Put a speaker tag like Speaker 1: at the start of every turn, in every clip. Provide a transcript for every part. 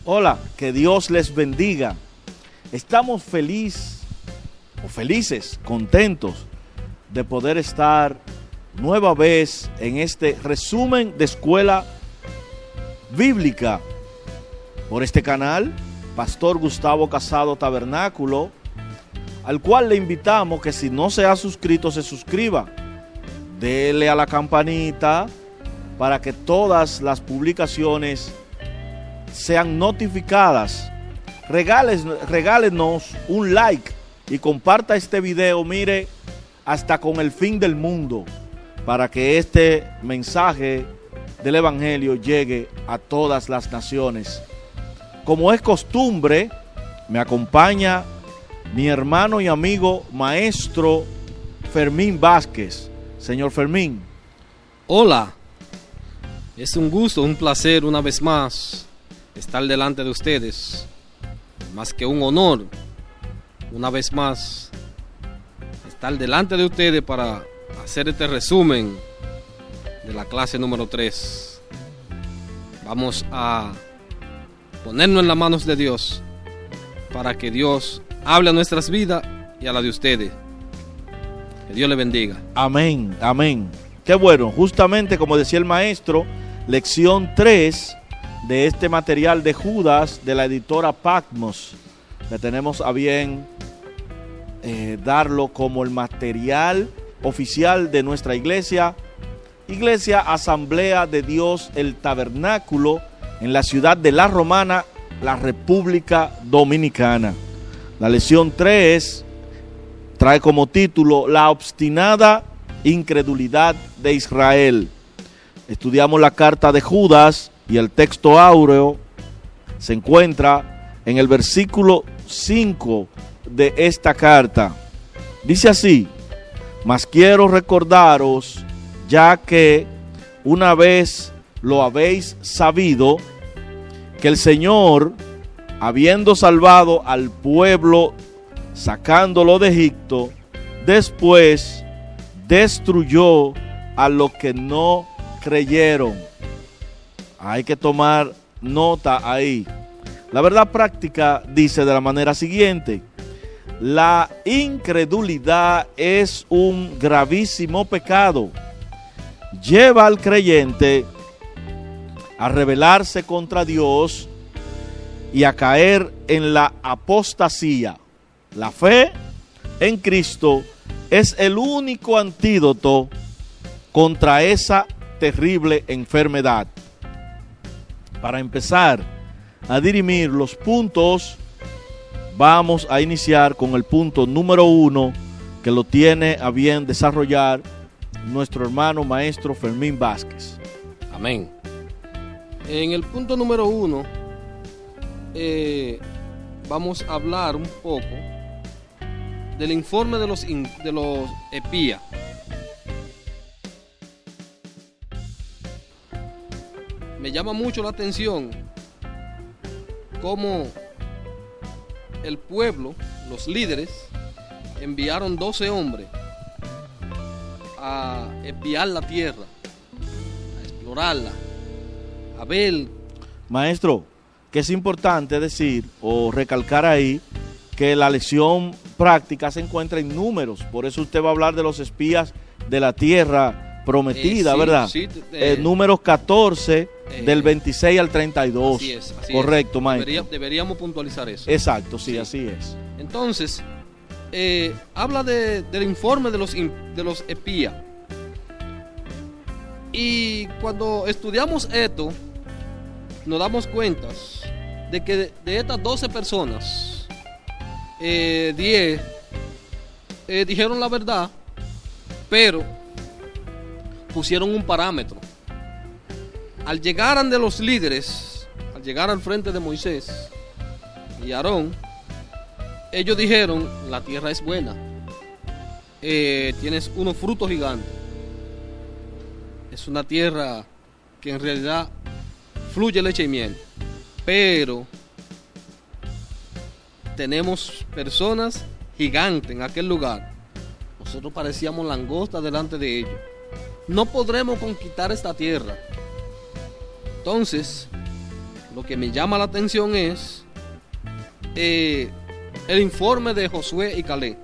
Speaker 1: Hola, que Dios les bendiga. Estamos felices, contentos de poder estar nueva vez en este resumen de escuela bíblica por este canal, Pastor Gustavo Casado Tabernáculo, al cual le invitamos que si no se ha suscrito, se suscriba. Dele a la campanita para que todas las publicaciones sean notificadas. Regálenos un like y comparta este video, mire, hasta con el fin del mundo, para que este mensaje del evangelio llegue a todas las naciones. Como es costumbre, me acompaña mi hermano y amigo maestro Fermín Vázquez. Señor Fermín.
Speaker 2: Hola, es un gusto, un placer una vez más estar delante de ustedes, más que un honor, una vez más estar delante de ustedes para hacer este resumen de la clase número 3. Vamos a ponernos en las manos de Dios para que Dios hable a nuestras vidas y a la de ustedes. Que Dios le bendiga.
Speaker 1: Amén, amén. Qué bueno, justamente como decía el maestro, lección 3 de este material de Judas de la editora Patmos. Le tenemos a bien darlo como el material oficial de nuestra iglesia, Iglesia Asamblea de Dios el Tabernáculo, en la ciudad de La Romana, la República Dominicana. La lección 3 trae como título La obstinada incredulidad de Israel. Estudiamos la carta de Judas y el texto áureo se encuentra en el versículo 5 de esta carta. Dice así: mas quiero recordaros, ya que una vez lo habéis sabido, que el Señor, habiendo salvado al pueblo, sacándolo de Egipto, después destruyó a los que no creyeron. Hay que tomar nota ahí. La verdad práctica dice de la manera siguiente: la incredulidad es un gravísimo pecado. Lleva al creyente a rebelarse contra Dios y a caer en la apostasía. La fe en Cristo es el único antídoto contra esa terrible enfermedad. Para empezar a dirimir los puntos, vamos a iniciar con el punto número 1, que lo tiene a bien desarrollar nuestro hermano maestro Fermín Vázquez.
Speaker 2: Amén. En el punto número 1 vamos a hablar un poco del informe de los espías. Me llama mucho la atención cómo el pueblo, los líderes, enviaron 12 hombres a espiar la tierra, a explorarla, a ver.
Speaker 1: Maestro, que es importante decir o recalcar ahí que la lección práctica se encuentra en números, por eso usted va a hablar de los espías de la tierra prometida,
Speaker 2: sí,
Speaker 1: ¿verdad?
Speaker 2: Sí,
Speaker 1: números 14, del 26 al 32.
Speaker 2: Así es.
Speaker 1: Correcto, maestro.
Speaker 2: Deberíamos puntualizar eso.
Speaker 1: Exacto, sí, así es.
Speaker 2: Entonces, habla del informe de los espías. Y cuando estudiamos esto, nos damos cuenta de que de estas 12 personas, 10 dijeron la verdad, pero pusieron un parámetro. Al llegar ante los líderes, al llegar al frente de Moisés y Aarón, ellos dijeron: la tierra es buena, tienes unos frutos gigantes, es una tierra que en realidad fluye leche y miel, pero tenemos personas gigantes en aquel lugar. Nosotros parecíamos langostas delante de ellos. No podremos conquistar esta tierra. Entonces, lo que me llama la atención es el informe de Josué y Caleb.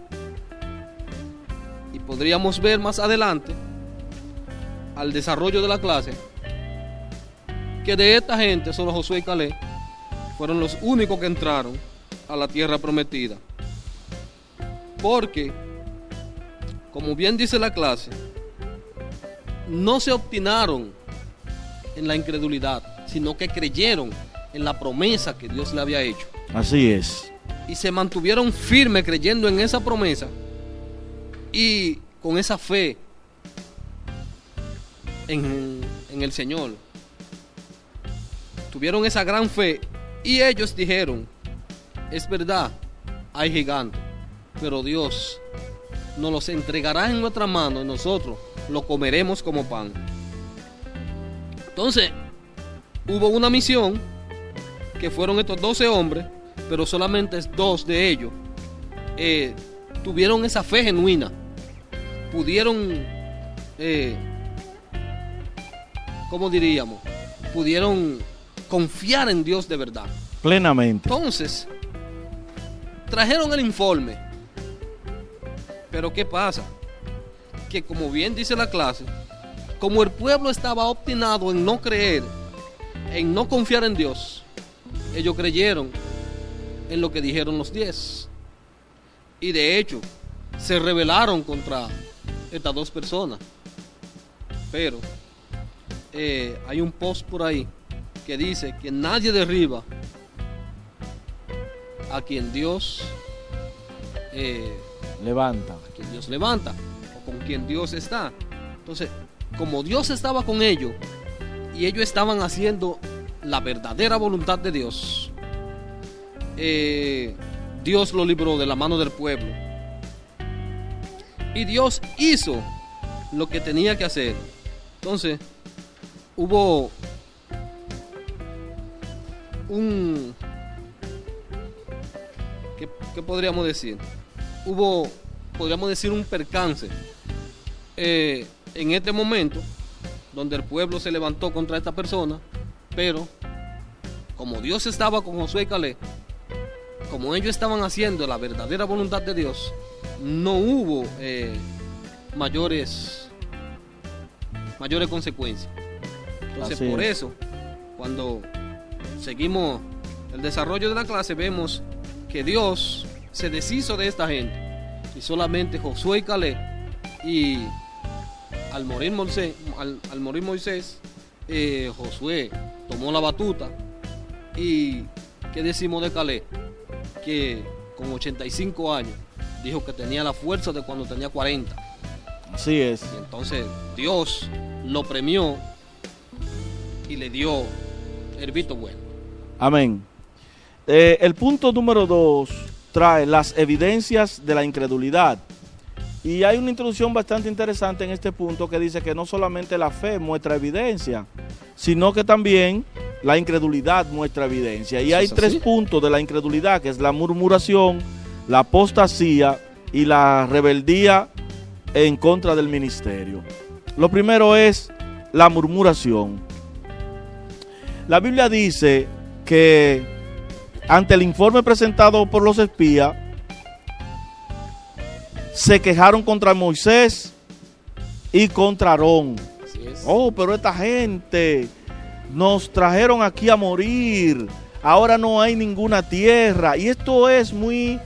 Speaker 2: Y podríamos ver más adelante, al desarrollo de la clase, que de esta gente solo Josué y Caleb fueron los únicos que entraron a la tierra prometida. Porque, como bien dice la clase, no se obstinaron en la incredulidad, sino que creyeron en la promesa que Dios le había hecho.
Speaker 1: Así es.
Speaker 2: Y se mantuvieron firmes creyendo en esa promesa y con esa fe en el Señor. Tuvieron esa gran fe y ellos dijeron: es verdad, hay gigantes, pero Dios nos los entregará en nuestra mano y nosotros lo comeremos como pan. Entonces, hubo una misión que fueron estos 12 hombres, pero solamente 2 de ellos tuvieron esa fe genuina. Pudieron, ¿cómo diríamos? Pudieron confiar en Dios de verdad.
Speaker 1: Plenamente.
Speaker 2: Entonces, trajeron el informe. Pero ¿qué pasa? Que como bien dice la clase, como el pueblo estaba obstinado en no creer, en no confiar en Dios, ellos creyeron en lo que dijeron los 10. Y de hecho, se rebelaron contra estas 2 personas. Pero hay un post por ahí que dice que nadie derriba a quien Dios
Speaker 1: levanta.
Speaker 2: A quien Dios levanta, o con quien Dios está. Entonces, como Dios estaba con ellos y ellos estaban haciendo la verdadera voluntad de Dios, Dios lo libró de la mano del pueblo. Y Dios hizo lo que tenía que hacer. Entonces, hubo un... ¿Qué podríamos decir? Podríamos decir un percance en este momento, donde el pueblo se levantó contra esta persona, pero como Dios estaba con Josué y Caleb, como ellos estaban haciendo la verdadera voluntad de Dios, no hubo mayores consecuencias. Entonces, por eso, cuando seguimos el desarrollo de la clase, vemos que Dios se deshizo de esta gente y solamente Josué y Caleb, y al morir Moisés, Josué tomó la batuta. Y ¿qué decimos de Caleb? Que con 85 años dijo que tenía la fuerza de cuando tenía 40.
Speaker 1: Así es.
Speaker 2: Y entonces Dios lo premió y le dio el visto bueno.
Speaker 1: Amén. El punto número 2 trae las evidencias de la incredulidad. Y hay una introducción bastante interesante en este punto que dice que no solamente la fe muestra evidencia, sino que también la incredulidad muestra evidencia. Y hay 3 puntos de la incredulidad, que es la murmuración, la apostasía y la rebeldía en contra del ministerio. Lo primero es la murmuración. La Biblia dice que ante el informe presentado por los espías, se quejaron contra Moisés y contra Aarón.
Speaker 2: Así es.
Speaker 1: Oh, pero esta gente nos trajeron aquí a morir. Ahora no hay ninguna tierra. Y esto es muy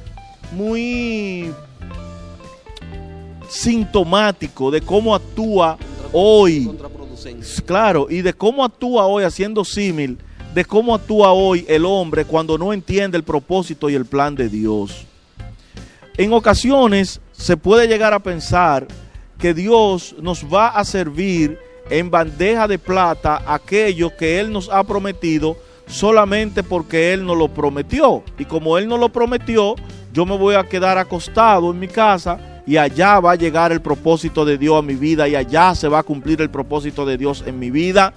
Speaker 1: sintomático de cómo actúa hoy.
Speaker 2: Contraproducente.
Speaker 1: Claro, y de cómo actúa hoy, haciendo símil, de cómo actúa hoy el hombre cuando no entiende el propósito y el plan de Dios. En ocasiones se puede llegar a pensar que Dios nos va a servir en bandeja de plata aquello que Él nos ha prometido solamente porque Él nos lo prometió. Y como Él nos lo prometió, yo me voy a quedar acostado en mi casa y allá va a llegar el propósito de Dios a mi vida y allá se va a cumplir el propósito de Dios en mi vida.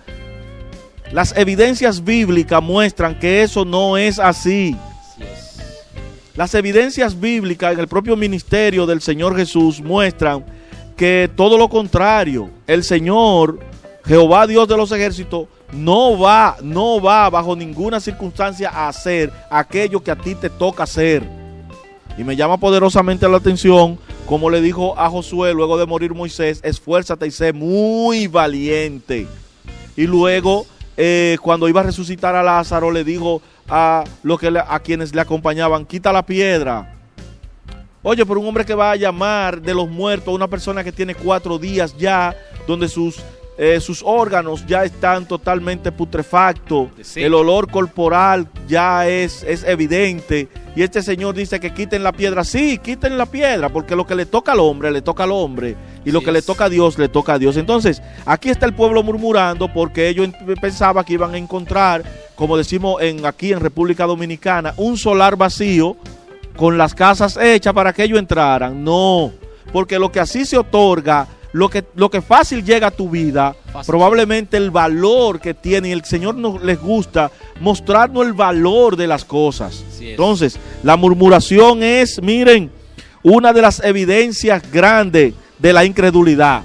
Speaker 1: Las evidencias bíblicas muestran que eso no es así. Las evidencias bíblicas en el propio ministerio del Señor Jesús muestran que todo lo contrario. El Señor Jehová Dios de los ejércitos no va bajo ninguna circunstancia a hacer aquello que a ti te toca hacer. Y me llama poderosamente la atención, como le dijo a Josué luego de morir Moisés: esfuérzate y sé muy valiente. Y luego, cuando iba a resucitar a Lázaro, le dijo a quienes le acompañaban: quita la piedra. Oye, pero un hombre que va a llamar de los muertos a una persona que tiene 4 días ya, donde sus órganos ya están totalmente putrefactos, el olor corporal ya es evidente, y este señor dice que quiten la piedra. Sí, quiten la piedra, porque lo que le toca al hombre, le toca al hombre, y lo que le toca a Dios, le toca a Dios. Entonces, aquí está el pueblo murmurando porque ellos pensaban que iban a encontrar, como decimos aquí en República Dominicana, un solar vacío con las casas hechas para que ellos entraran. No, porque lo que así se otorga, lo que fácil llega a tu vida, probablemente el valor que tiene, y el Señor nos les gusta mostrarnos el valor de las cosas. Entonces, la murmuración es, miren, una de las evidencias grandes de la incredulidad.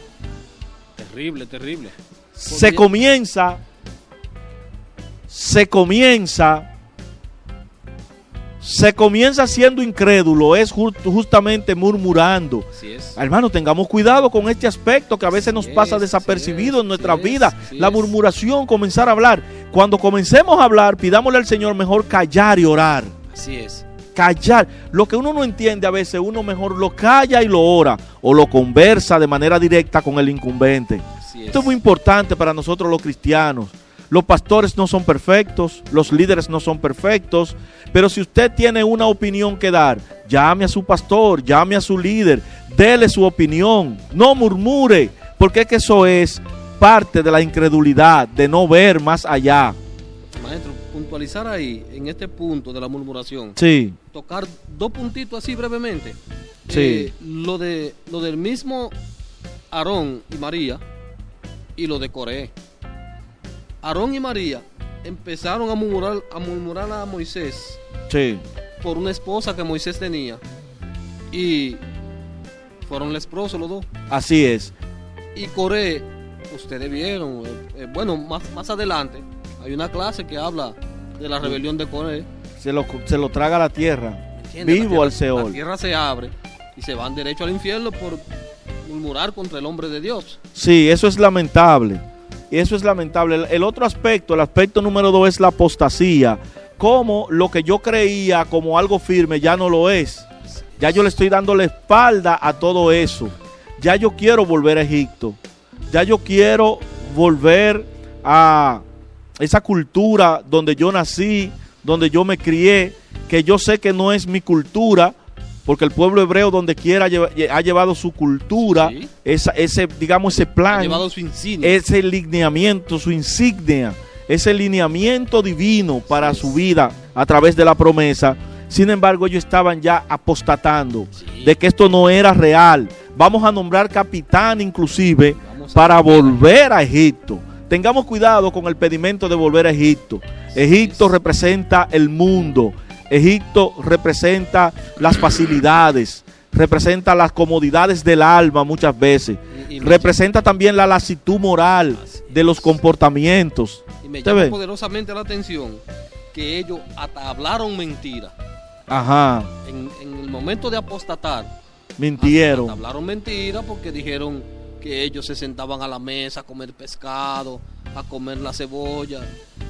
Speaker 2: Terrible, terrible.
Speaker 1: Se comienza siendo incrédulo, es justamente murmurando. Hermano, tengamos cuidado con este aspecto que a veces nos pasa desapercibido en nuestra vida. La murmuración, comenzar a hablar. Cuando comencemos a hablar, pidámosle al Señor mejor callar y orar.
Speaker 2: Así es.
Speaker 1: Callar. Lo que uno no entiende a veces, uno mejor lo calla y lo ora, o lo conversa de manera directa con el incumbente. Esto es muy importante para nosotros los cristianos. Los pastores no son perfectos, los líderes no son perfectos, pero si usted tiene una opinión que dar, llame a su pastor, llame a su líder, dele su opinión, no murmure, porque es que eso es parte de la incredulidad, de no ver más allá.
Speaker 2: Maestro, puntualizar ahí, en este punto de la murmuración,
Speaker 1: sí,
Speaker 2: tocar 2 puntitos así brevemente.
Speaker 1: Sí.
Speaker 2: Lo del mismo Aarón y María y lo de Coré. Aarón y María empezaron a murmurar a Moisés,
Speaker 1: sí,
Speaker 2: por una esposa que Moisés tenía, y fueron leprosos los dos.
Speaker 1: Así es.
Speaker 2: Y Coré, ustedes vieron, bueno, más adelante hay una clase que habla de la rebelión de Coré.
Speaker 1: Se lo traga la tierra, vivo al Seol.
Speaker 2: La tierra se abre y se van derecho al infierno por murmurar contra el hombre de Dios.
Speaker 1: Sí, eso es lamentable. Eso es lamentable. El otro aspecto, el aspecto número 2, es la apostasía. Como lo que yo creía como algo firme ya no lo es. Ya yo le estoy dando la espalda a todo eso. Ya yo quiero volver a Egipto. Ya yo quiero volver a esa cultura donde yo nací, donde yo me crié, que yo sé que no es mi cultura, porque el pueblo hebreo donde quiera ha llevado su cultura, sí, ese plan, ha llevado su insignia, ese lineamiento, su insignia, ese lineamiento divino para su vida a través de la promesa. Sin embargo, ellos estaban ya apostatando de que esto no era real. Vamos a nombrar capitán inclusive para volver a Egipto. Tengamos cuidado con el pedimento de volver a Egipto. Egipto representa el mundo. Egipto representa las facilidades, representa las comodidades del alma muchas veces, representa también la lasitud moral de los comportamientos.
Speaker 2: Y me llama poderosamente la atención que ellos hasta hablaron mentira.
Speaker 1: Ajá.
Speaker 2: En el momento de apostatar,
Speaker 1: mintieron.
Speaker 2: Hablaron mentira porque dijeron que ellos se sentaban a la mesa a comer pescado, a comer la cebolla,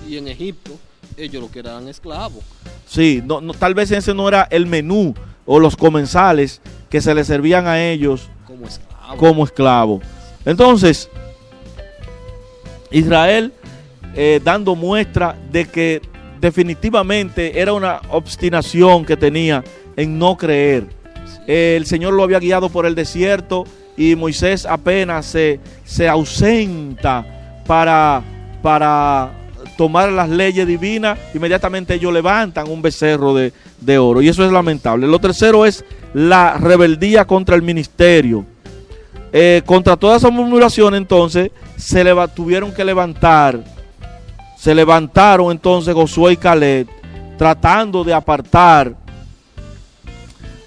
Speaker 2: y en Egipto ellos lo que eran esclavos. Sí, no,
Speaker 1: tal vez ese no era el menú o los comensales que se les servían a ellos como esclavos. Entonces, Israel dando muestra de que definitivamente era una obstinación que tenía en no creer. El Señor lo había guiado por el desierto y Moisés apenas se ausenta para tomar las leyes divinas. Inmediatamente ellos levantan un becerro de oro, y eso es lamentable. Lo tercero es la rebeldía contra el ministerio. Contra toda esa murmuración, entonces tuvieron que levantar. Se levantaron entonces Josué y Caleb, tratando de apartar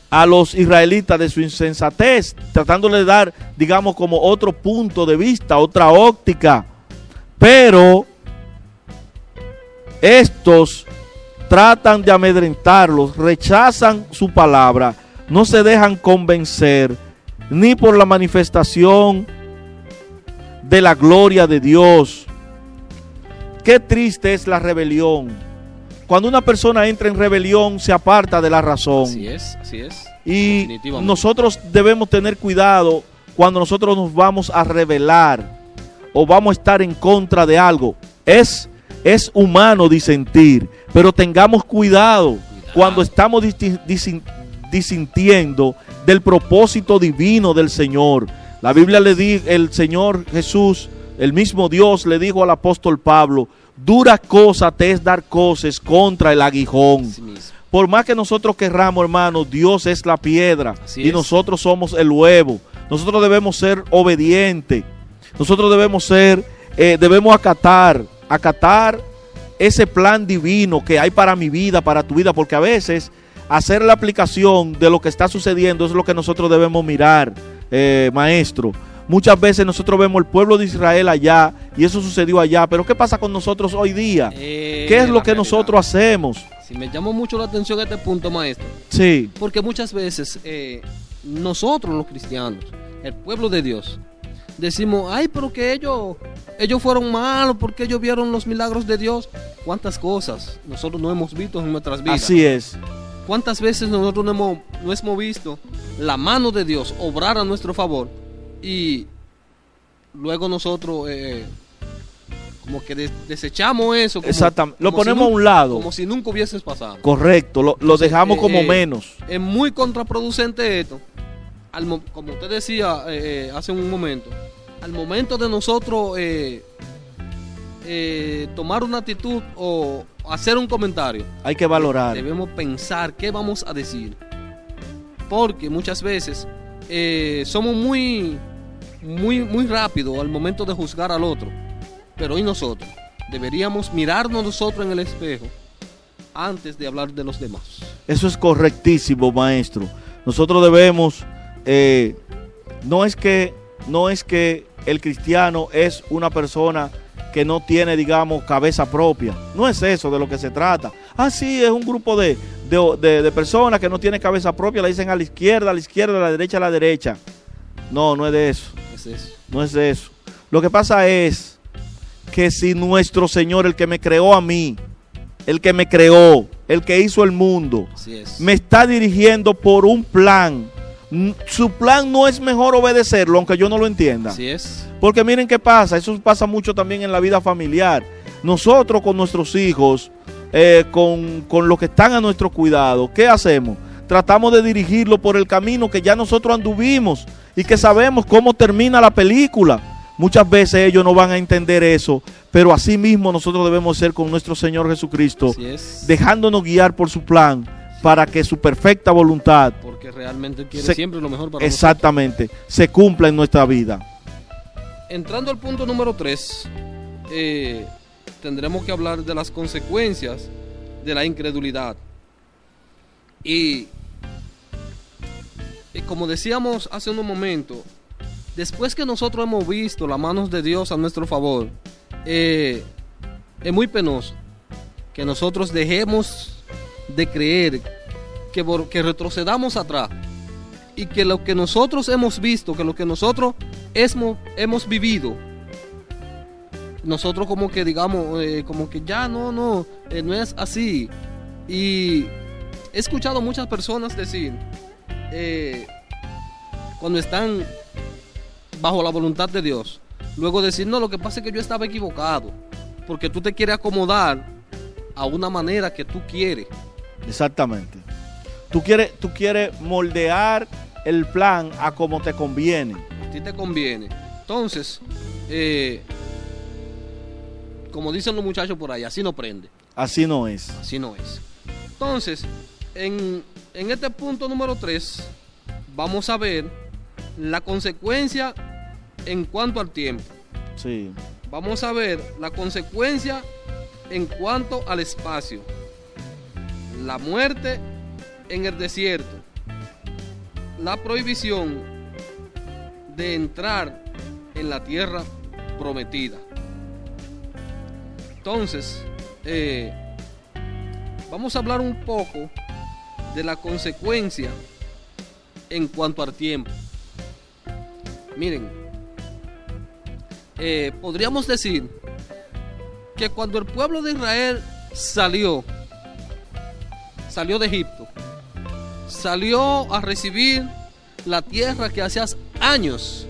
Speaker 1: a los israelitas de su insensatez, tratándole de dar, digamos, como otro punto de vista, otra óptica Pero estos tratan de amedrentarlos, rechazan su palabra, no se dejan convencer ni por la manifestación de la gloria de Dios. Qué triste es la rebelión. Cuando una persona entra en rebelión, se aparta de la razón.
Speaker 2: Así es, así es.
Speaker 1: Y nosotros debemos tener cuidado cuando nosotros nos vamos a rebelar o vamos a estar en contra de algo. Es humano disentir, pero tengamos cuidado cuando estamos disintiendo del propósito divino del Señor. La Biblia le dice, el Señor Jesús, el mismo Dios le dijo al apóstol Pablo: dura cosa te es dar coces contra el aguijón. Sí, por más que nosotros querramos, hermano, Dios es la piedra y nosotros somos el huevo. Nosotros debemos ser obedientes. Nosotros debemos acatar ese plan divino que hay para mi vida, para tu vida, porque a veces hacer la aplicación de lo que está sucediendo es lo que nosotros debemos mirar, maestro. Muchas veces nosotros vemos el pueblo de Israel allá y eso sucedió allá, pero ¿qué pasa con nosotros hoy día? ¿Qué es lo que nosotros hacemos?
Speaker 2: Sí, me llamó mucho la atención este punto, maestro.
Speaker 1: Sí.
Speaker 2: Porque muchas veces nosotros los cristianos, el pueblo de Dios, decimos: ay, pero que ellos fueron malos porque ellos vieron los milagros de Dios. ¿Cuántas cosas nosotros no hemos visto en nuestras vidas?
Speaker 1: Así es.
Speaker 2: ¿Cuántas veces nosotros no hemos visto la mano de Dios obrar a nuestro favor y luego nosotros como que desechamos eso?
Speaker 1: Exactamente. Lo ponemos a un lado.
Speaker 2: Como si nunca hubiese pasado.
Speaker 1: Correcto. Lo dejamos como menos.
Speaker 2: Es muy contraproducente esto. Como usted decía hace un momento, al momento de nosotros tomar una actitud o hacer un comentario,
Speaker 1: hay que valorar.
Speaker 2: Debemos pensar qué vamos a decir, porque muchas veces somos muy rápidos al momento de juzgar al otro, pero hoy nosotros deberíamos mirarnos nosotros en el espejo antes de hablar de los demás.
Speaker 1: Eso es correctísimo, maestro. Nosotros debemos no es que el cristiano es una persona que no tiene, digamos, cabeza propia. No es eso de lo que se trata. Sí, es un grupo de personas que no tienen cabeza propia, le dicen a la izquierda, a la derecha, a la derecha. No es de eso. No es de eso. Lo que pasa es que si nuestro Señor, el que me creó a mí, el que me creó, el que hizo el mundo, me está dirigiendo por un plan, su plan no es mejor obedecerlo, aunque yo no lo entienda.
Speaker 2: Así es.
Speaker 1: Porque miren qué pasa, eso pasa mucho también en la vida familiar. Nosotros con nuestros hijos, con los que están a nuestro cuidado, ¿qué hacemos? Tratamos de dirigirlo por el camino que ya nosotros anduvimos y que sabemos cómo termina la película. Muchas veces ellos no van a entender eso, pero así mismo nosotros debemos ser con nuestro Señor Jesucristo, dejándonos guiar por su plan, para que su perfecta voluntad,
Speaker 2: porque realmente quiere siempre lo mejor para
Speaker 1: exactamente, nosotros, se cumpla en nuestra vida.
Speaker 2: Entrando al punto número 3, tendremos que hablar de las consecuencias de la incredulidad. Y como decíamos hace un momento, después que nosotros hemos visto las manos de Dios a nuestro favor, es muy penoso que nosotros dejemos de creer, que retrocedamos atrás y que lo que nosotros hemos visto, que lo que nosotros hemos vivido, nosotros como que digamos, como que ya no es así. Y he escuchado muchas personas decir, cuando están bajo la voluntad de Dios, luego decir: no, lo que pasa es que yo estaba equivocado, porque tú te quieres acomodar a una manera que tú quieres.
Speaker 1: Exactamente. Tú quieres moldear el plan a como te conviene.
Speaker 2: A ti te conviene. Entonces, como dicen los muchachos por ahí, así no prende.
Speaker 1: Así no es.
Speaker 2: Así no es. Entonces, en este punto número 3, vamos a ver la consecuencia en cuanto al tiempo.
Speaker 1: Sí.
Speaker 2: Vamos a ver la consecuencia en cuanto al espacio. La muerte en el desierto. La prohibición de entrar en la tierra prometida. Entonces, vamos a hablar un poco de la consecuencia en cuanto al tiempo. Miren, podríamos decir que cuando el pueblo de Israel salió de Egipto, salió a recibir la tierra que hacía años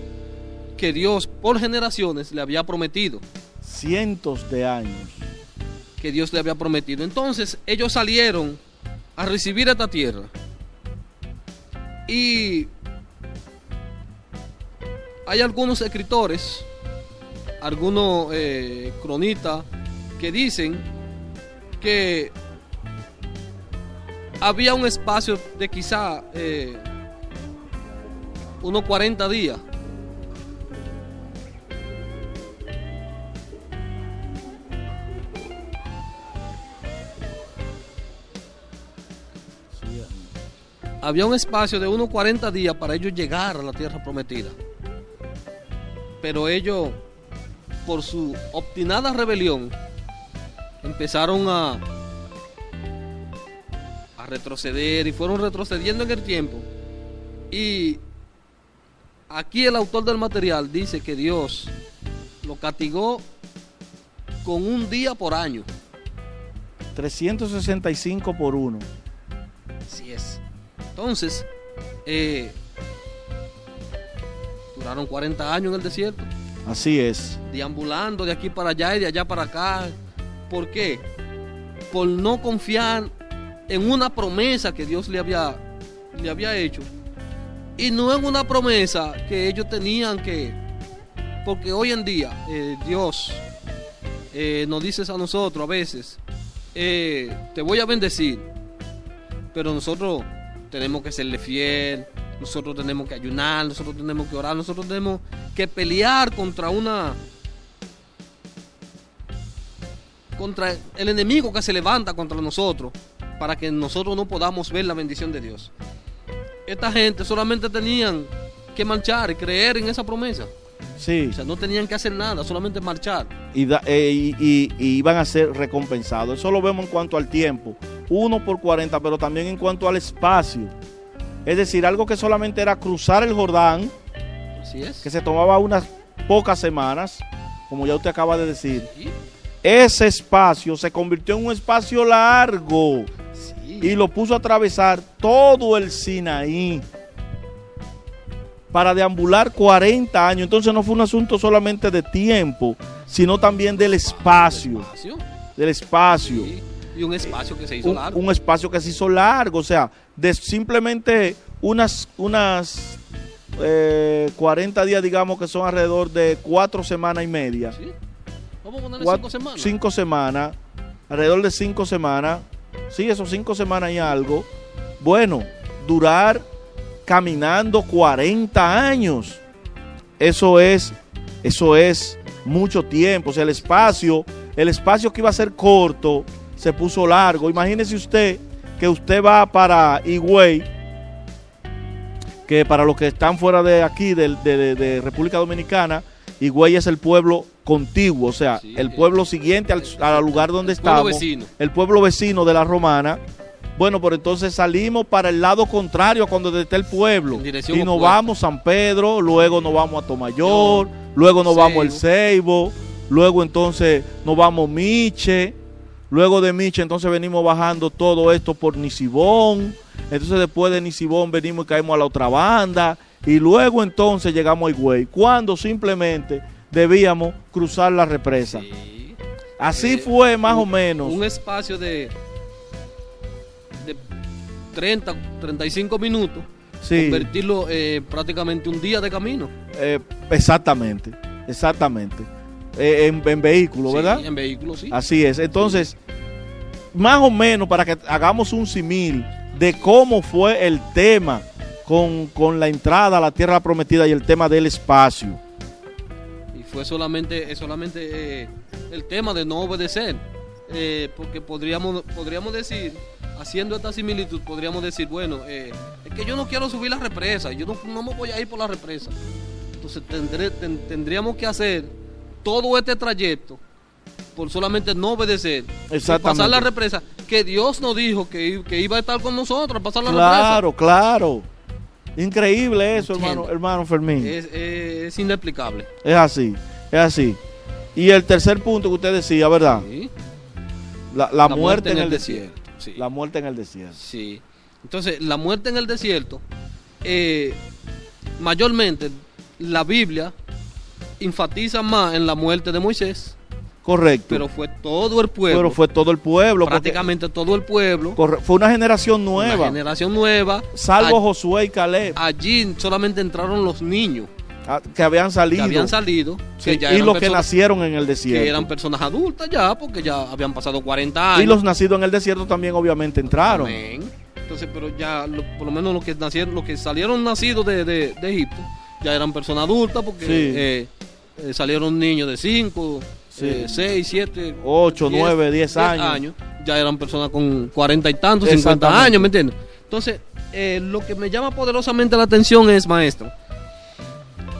Speaker 2: que Dios por generaciones le había prometido.
Speaker 1: Cientos de años
Speaker 2: que Dios le había prometido. Entonces ellos salieron a recibir esta tierra. Y hay algunos escritores, algunos cronistas que dicen que había un espacio de quizá unos 40 días. Había un espacio de unos 40 días para ellos llegar a la tierra prometida. Pero ellos, por su obstinada rebelión, empezaron a retroceder y fueron retrocediendo en el tiempo. Y aquí el autor del material dice que Dios lo castigó con un día por año.
Speaker 1: 365 por uno.
Speaker 2: Así es. Entonces, duraron 40 años en el desierto.
Speaker 1: Así es.
Speaker 2: Deambulando de aquí para allá y de allá para acá. ¿Por qué? Por no confiar en una promesa que Dios le había hecho. Y no en una promesa que ellos tenían que... Porque hoy en día Dios nos dice a nosotros a veces, te voy a bendecir. Pero nosotros tenemos que serle fiel, nosotros tenemos que ayunar, nosotros tenemos que orar, nosotros tenemos que pelear contra el enemigo que se levanta contra nosotros, para que nosotros no podamos ver la bendición de Dios. Esta gente solamente tenían que marchar y creer en esa promesa.
Speaker 1: Sí.
Speaker 2: O sea, no tenían que hacer nada, solamente marchar.
Speaker 1: Y iban a ser recompensados. Eso lo vemos en cuanto al tiempo. 1 por 40, pero también en cuanto al espacio. Es decir, algo que solamente era cruzar el Jordán.
Speaker 2: Así es.
Speaker 1: Que se tomaba unas pocas semanas, como ya usted acaba de decir.
Speaker 2: Sí.
Speaker 1: Ese espacio se convirtió en un espacio largo.
Speaker 2: Sí.
Speaker 1: Y lo puso a atravesar todo el Sinaí para deambular 40 años. Entonces no fue un asunto solamente de tiempo, sino también del espacio. Del espacio.
Speaker 2: Sí. Y un espacio que se hizo largo.
Speaker 1: Un espacio que se hizo largo. O sea, de simplemente unas 40 días, digamos que son alrededor de 4 semanas y media.
Speaker 2: ¿Sí? Vamos a ponerle 5 semanas.
Speaker 1: 5 semanas. Alrededor de 5 semanas. Sí, esos 5 semanas y algo. Bueno, durar caminando 40 años. Eso es mucho tiempo. O sea, el espacio que iba a ser corto se puso largo. Imagínese usted que usted va para Higüey, que para los que están fuera de aquí, de República Dominicana, Higüey es el pueblo contiguo, o sea, sí, el pueblo siguiente al lugar donde estamos, el pueblo vecino de la Romana. Bueno, pero entonces salimos para el lado contrario a cuando está el pueblo y nos vamos a San Pedro, luego nos vamos a Tomayor, luego nos vamos al Ceibo, luego entonces nos vamos a Miche, luego de Miche entonces venimos bajando todo esto por Nisibón, entonces después de Nisibón venimos y caemos a la otra banda y luego entonces llegamos a Higüey, cuando simplemente debíamos cruzar la represa. Sí. Así fue más o menos.
Speaker 2: Un espacio de 30, 35 minutos, sí. Convertirlo prácticamente un día de camino.
Speaker 1: Exactamente. En vehículo, sí, ¿verdad?
Speaker 2: En vehículo, sí.
Speaker 1: Así es. Entonces, más o menos para que hagamos un símil de cómo fue el tema con la entrada a la tierra prometida y el tema del espacio.
Speaker 2: Y fue solamente el tema de no obedecer. Porque podríamos decir, haciendo esta similitud, podríamos decir, bueno, es que yo no quiero subir la represa, yo no me voy a ir por la represa. Entonces tendríamos que hacer todo este trayecto por solamente no obedecer,
Speaker 1: Exactamente.
Speaker 2: pasar la represa, que Dios nos dijo que iba a estar con nosotros, pasar la
Speaker 1: Claro, claro. Increíble eso,
Speaker 2: Entiendo.
Speaker 1: hermano Fermín.
Speaker 2: represa. Es inexplicable.
Speaker 1: Es así, es así. Y el tercer punto que usted decía, ¿verdad?
Speaker 2: Sí.
Speaker 1: La muerte en el desierto.
Speaker 2: Sí.
Speaker 1: La muerte en el desierto.
Speaker 2: Sí. Entonces, la muerte en el desierto, mayormente la Biblia enfatiza más en la muerte de Moisés,
Speaker 1: Correcto.
Speaker 2: pero fue todo el pueblo,
Speaker 1: Pero fue todo el pueblo.
Speaker 2: prácticamente todo el pueblo,
Speaker 1: Fue una generación nueva.
Speaker 2: una generación nueva.
Speaker 1: Salvo Josué y Caleb,
Speaker 2: Allí solamente entraron los niños
Speaker 1: que habían salido.
Speaker 2: que
Speaker 1: Sí,
Speaker 2: ya
Speaker 1: y
Speaker 2: eran
Speaker 1: los que
Speaker 2: personas,
Speaker 1: nacieron en el desierto.
Speaker 2: que eran personas adultas ya, porque ya habían pasado 40 años.
Speaker 1: Y los nacidos en el desierto también obviamente entraron.
Speaker 2: Amén. Entonces, pero ya, por lo menos los que nacieron, los que salieron nacidos de Egipto, ya eran personas adultas, porque salieron niños de 5,
Speaker 1: Sí.
Speaker 2: 6, 7,
Speaker 1: 8, 9, 10 años.
Speaker 2: Ya eran personas con 40 y tantos, 50
Speaker 1: Exactamente.
Speaker 2: años, ¿me entiendes? Entonces, lo que me llama poderosamente la atención es, maestro,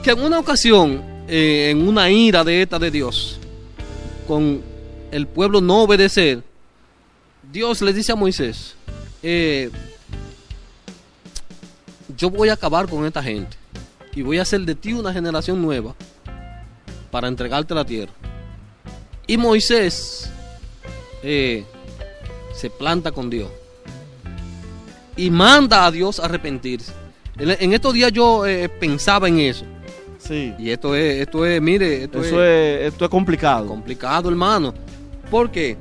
Speaker 2: que en una ocasión, en una ira de esta de Dios, con el pueblo no obedecer, Dios le dice a Moisés, yo voy a acabar con esta gente y voy a hacer de ti una generación nueva para entregarte la tierra. Y Moisés se planta con Dios y manda a Dios a arrepentirse. En estos días yo pensaba en eso.
Speaker 1: Sí.
Speaker 2: Y esto es, mire, esto
Speaker 1: Esto es complicado.
Speaker 2: complicado, hermano. Porque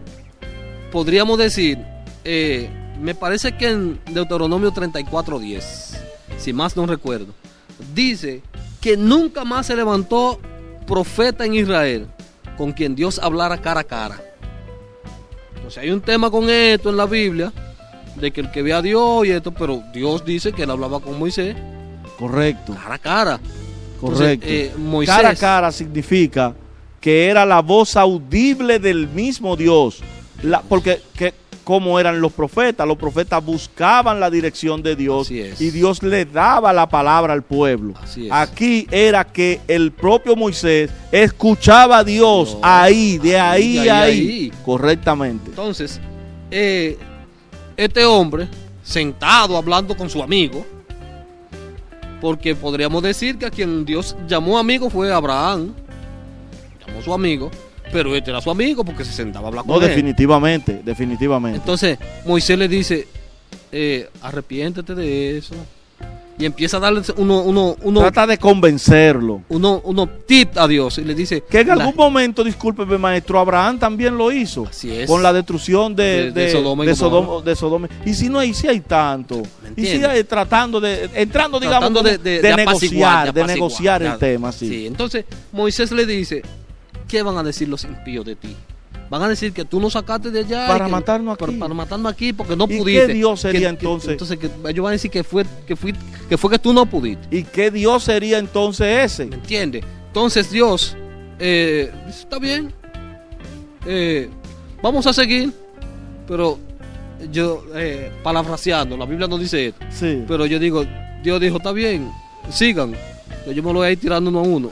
Speaker 2: podríamos decir, me parece que en Deuteronomio 34:10, si más no recuerdo, dice que nunca más se levantó profeta en Israel con quien Dios hablara cara a cara. Entonces hay un tema con esto en la Biblia, de que el que ve a Dios y esto, pero Dios dice que él hablaba con Moisés
Speaker 1: Correcto.
Speaker 2: cara a cara.
Speaker 1: Correcto.
Speaker 2: Entonces, Moisés,
Speaker 1: Cara a cara significa que era la voz audible del mismo Dios. Porque como eran los profetas buscaban la dirección de Dios
Speaker 2: Así es.
Speaker 1: y Dios le daba la palabra al pueblo.
Speaker 2: Así es.
Speaker 1: Aquí era que el propio Moisés escuchaba a Dios
Speaker 2: Dios.
Speaker 1: ahí, de ahí,
Speaker 2: Ahí, ahí.
Speaker 1: correctamente.
Speaker 2: Entonces, este hombre, sentado hablando con su amigo, porque podríamos decir que a quien Dios llamó amigo fue Abraham, llamó su amigo, pero este era su amigo porque se sentaba a hablar
Speaker 1: No,
Speaker 2: con él.
Speaker 1: definitivamente.
Speaker 2: Entonces, Moisés le dice, arrepiéntete de eso, y empieza a darle
Speaker 1: Trata de convencerlo.
Speaker 2: unos tips a Dios, y le dice
Speaker 1: Que en algún momento, discúlpeme maestro, Abraham también lo hizo.
Speaker 2: Así es.
Speaker 1: Con la destrucción
Speaker 2: De Sodoma y Gomorra.
Speaker 1: de Sodoma. Y si no hay, si hay tanto. Y si
Speaker 2: entiendes?
Speaker 1: hay entrando, digamos,
Speaker 2: tratando
Speaker 1: como
Speaker 2: de apaciguar,
Speaker 1: de negociar el
Speaker 2: ya.
Speaker 1: tema, sí.
Speaker 2: Sí, entonces Moisés le dice, ¿qué van a decir los impíos de ti? Van a decir que tú nos sacaste de allá
Speaker 1: Para
Speaker 2: y que-
Speaker 1: matarnos aquí.
Speaker 2: para matarnos aquí porque no
Speaker 1: ¿Y
Speaker 2: pudiste.
Speaker 1: qué Dios sería
Speaker 2: Que-
Speaker 1: entonces?
Speaker 2: entonces que ellos van a decir que fue que tú no pudiste.
Speaker 1: ¿Y qué Dios sería entonces ese?
Speaker 2: ¿Me entiendes? Entonces Dios dice, está bien, vamos a seguir, pero yo parafraseando, la Biblia no dice esto,
Speaker 1: Sí.
Speaker 2: pero yo digo, Dios dijo, está bien, sigan, que yo me lo voy a ir tirando uno a uno.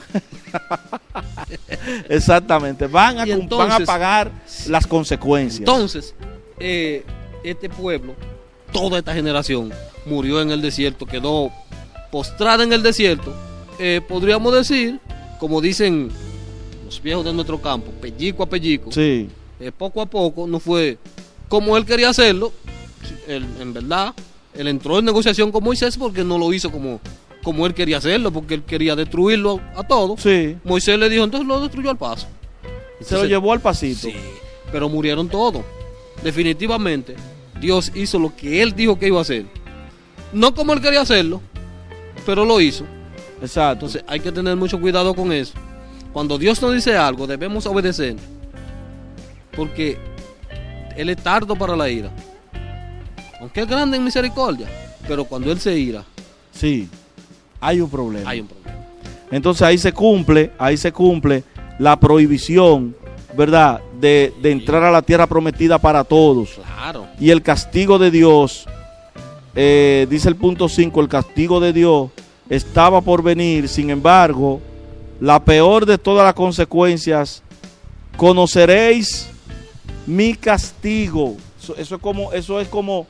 Speaker 1: Exactamente. Van a
Speaker 2: Y entonces-
Speaker 1: pagar las consecuencias.
Speaker 2: Entonces, este pueblo, toda esta generación, murió en el desierto, quedó postrada en el desierto. Podríamos decir, como dicen los viejos de nuestro campo, pellico a pellico,
Speaker 1: Sí.
Speaker 2: poco a poco, no fue como él quería hacerlo. En verdad, él entró en negociación con Moisés porque no lo hizo como él quería hacerlo, porque él quería destruirlo a todos.
Speaker 1: Sí.
Speaker 2: Moisés le dijo, entonces lo destruyó al paso.
Speaker 1: Se lo llevó al pasito.
Speaker 2: Sí, pero murieron todos. Definitivamente, Dios hizo lo que él dijo que iba a hacer. No como él quería hacerlo, pero lo hizo.
Speaker 1: Exacto.
Speaker 2: Entonces hay que tener mucho cuidado con eso. Cuando Dios nos dice algo, debemos obedecer. Porque Él es tardo para la ira. Aunque es grande en misericordia. Pero cuando Él se ira,
Speaker 1: Sí. Hay un problema.
Speaker 2: hay un problema.
Speaker 1: Entonces ahí se cumple la prohibición, ¿verdad? De entrar a la tierra prometida para todos.
Speaker 2: Claro.
Speaker 1: Y el castigo de Dios, dice el punto 5, el castigo de Dios estaba por venir. Sin embargo, la peor de todas las consecuencias conoceréis mi castigo. Eso es como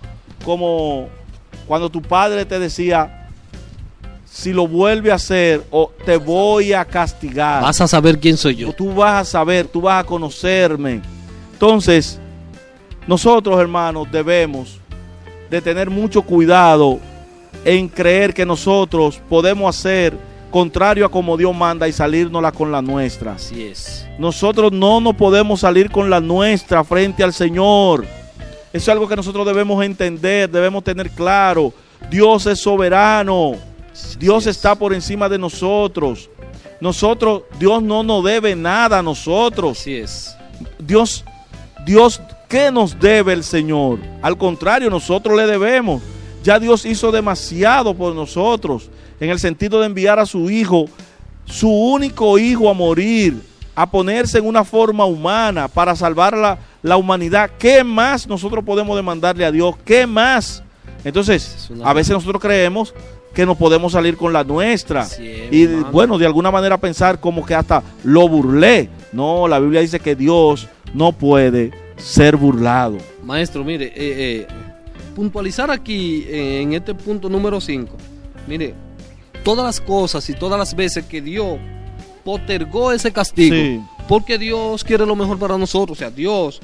Speaker 1: cuando tu padre te decía, si lo vuelve a hacer, o te voy a castigar.
Speaker 2: Vas a saber quién soy yo.
Speaker 1: Tú vas a saber, tú vas a conocerme. Entonces, nosotros, hermanos, debemos de tener mucho cuidado en creer que nosotros podemos hacer contrario a como Dios manda y salírnosla con la nuestra.
Speaker 2: Así es.
Speaker 1: Nosotros no nos podemos salir con la nuestra frente al Señor. Eso es algo que nosotros debemos entender, debemos tener claro. Dios es soberano. Dios está por encima de nosotros. Dios no nos debe nada a nosotros.
Speaker 2: Así es.
Speaker 1: Dios, ¿qué nos debe el Señor? Al contrario, nosotros le debemos. Ya Dios hizo demasiado por nosotros, en el sentido de enviar a su Hijo, su único Hijo, a morir, a ponerse en una forma humana para salvar la humanidad. ¿Qué más nosotros podemos demandarle a Dios? ¿Qué más? Entonces, a veces nosotros creemos que nos podemos salir con la nuestra. Sí, y bueno, de alguna manera pensar como que hasta lo burlé. No, la Biblia dice que Dios no puede ser burlado.
Speaker 2: Maestro, mire, puntualizar aquí en este punto número 5. Mire, todas las cosas y todas las veces que Dios postergó ese castigo, sí, porque Dios quiere lo mejor para nosotros. O sea, Dios,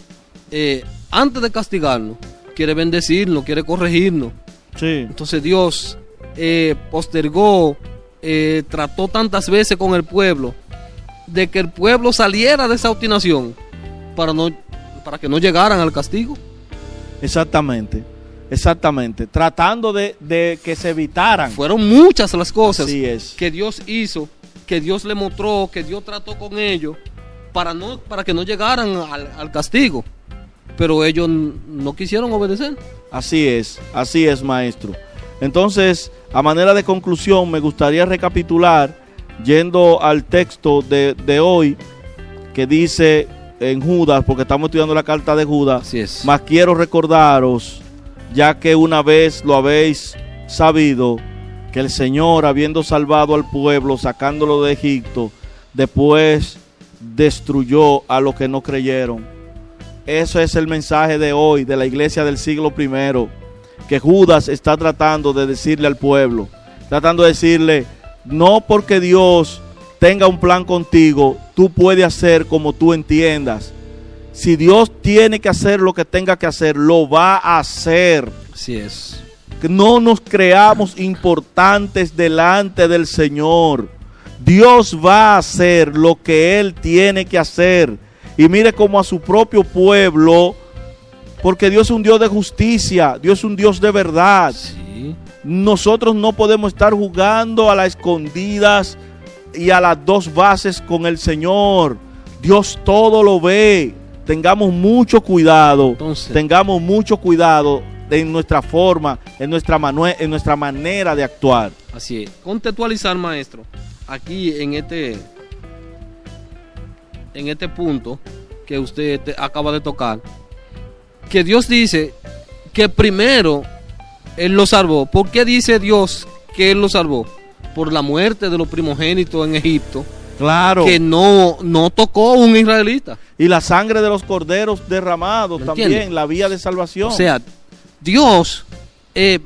Speaker 2: antes de castigarnos, quiere bendecirnos, quiere corregirnos.
Speaker 1: Sí.
Speaker 2: Entonces Dios postergó, trató tantas veces con el pueblo, de que el pueblo saliera de esa obstinación para que no llegaran al castigo.
Speaker 1: Exactamente, tratando de que se evitaran.
Speaker 2: Fueron muchas las cosas
Speaker 1: que
Speaker 2: Dios hizo, que Dios le mostró, que Dios trató con ellos para que no llegaran al castigo, pero ellos no quisieron obedecer.
Speaker 1: Así es, maestro. Entonces, a manera de conclusión, me gustaría recapitular, yendo al texto de hoy, que dice en Judas, porque estamos estudiando la carta de Judas. Mas quiero recordaros, ya que una vez lo habéis sabido, que el Señor, habiendo salvado al pueblo, sacándolo de Egipto, después destruyó a los que no creyeron. Eso es el mensaje de hoy de la iglesia del siglo I, que Judas está tratando de decirle al pueblo, tratando de decirle, no porque Dios tenga un plan contigo, tú puedes hacer como tú entiendas. Si Dios tiene que hacer lo que tenga que hacer, lo va a hacer.
Speaker 2: Así es.
Speaker 1: Que no nos creamos importantes delante del Señor. Dios va a hacer lo que Él tiene que hacer. Y mire cómo a su propio pueblo, porque Dios es un Dios de justicia, Dios es un Dios de verdad.
Speaker 2: Sí.
Speaker 1: Nosotros no podemos estar jugando a las escondidas y a las dos bases con el Señor. Dios todo lo ve. Tengamos mucho cuidado. Tengamos mucho cuidado en nuestra forma, en nuestra manera de actuar.
Speaker 2: Así es. Contextualizar, maestro, aquí en este punto que usted acaba de tocar, que Dios dice que primero Él lo salvó. ¿Por qué dice Dios que Él lo salvó? Por la muerte de los primogénitos en Egipto.
Speaker 1: Claro.
Speaker 2: Que no tocó un israelita.
Speaker 1: Y la sangre de los corderos derramados también, la vía de salvación.
Speaker 2: O sea, Dios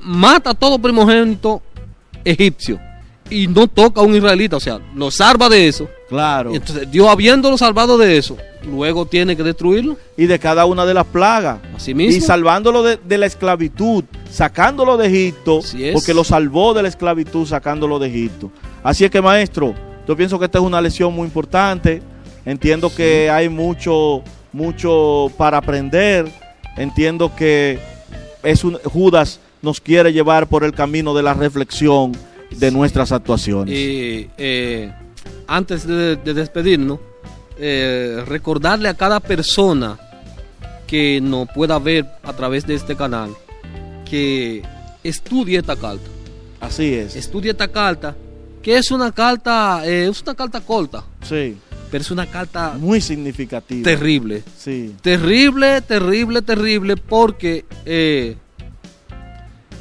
Speaker 2: mata a todo primogénito egipcio y no toca a un israelita. O sea, lo salva de eso.
Speaker 1: Claro.
Speaker 2: Entonces, Dios, habiéndolo salvado de eso, luego tiene que destruirlo.
Speaker 1: Y de cada una de las plagas.
Speaker 2: Así mismo.
Speaker 1: Y salvándolo de la esclavitud, sacándolo de Egipto, porque lo salvó de la esclavitud sacándolo de Egipto. Así es que, maestro, yo pienso que esta es una lección muy importante. Entiendo que hay mucho para aprender. Entiendo que Judas nos quiere llevar por el camino de la reflexión de nuestras actuaciones.
Speaker 2: Antes de despedirnos, recordarle a cada persona que nos pueda ver a través de este canal que estudie esta carta.
Speaker 1: Así es.
Speaker 2: Estudie esta carta, que es una carta corta.
Speaker 1: Sí.
Speaker 2: Pero es una carta
Speaker 1: muy significativa.
Speaker 2: Terrible.
Speaker 1: Sí.
Speaker 2: Terrible, porque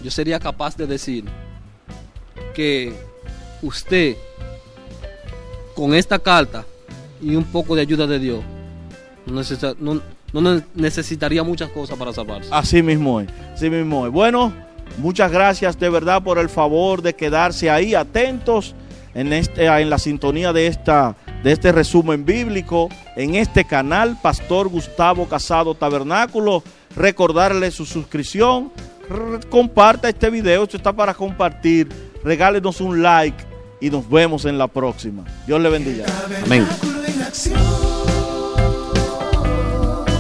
Speaker 2: yo sería capaz de decir que usted, con esta carta y un poco de ayuda de Dios, No necesitaría muchas cosas para salvarse.
Speaker 1: Así mismo es, así mismo es. Bueno, muchas gracias de verdad por el favor de quedarse ahí atentos en la sintonía de este resumen bíblico en este canal, Pastor Gustavo Casado Tabernáculo. Recordarle su suscripción, comparta este video, esto está para compartir, regálenos un like y nos vemos en la próxima. Dios le bendiga.
Speaker 2: Amén.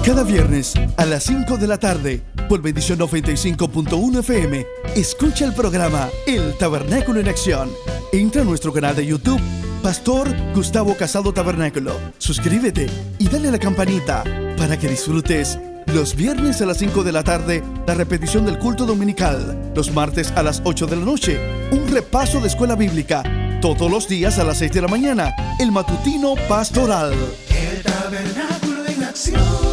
Speaker 3: Cada viernes a las 5 de la tarde, por Bendición 95.1 FM, escucha el programa El Tabernáculo en Acción. Entra a nuestro canal de YouTube, Pastor Gustavo Casado Tabernáculo. Suscríbete y dale a la campanita para que disfrutes los viernes a las 5 de la tarde la repetición del culto dominical, los martes a las 8 de la noche, un repaso de escuela bíblica, todos los días a las 6 de la mañana, el matutino pastoral.
Speaker 4: El Tabernáculo en Acción.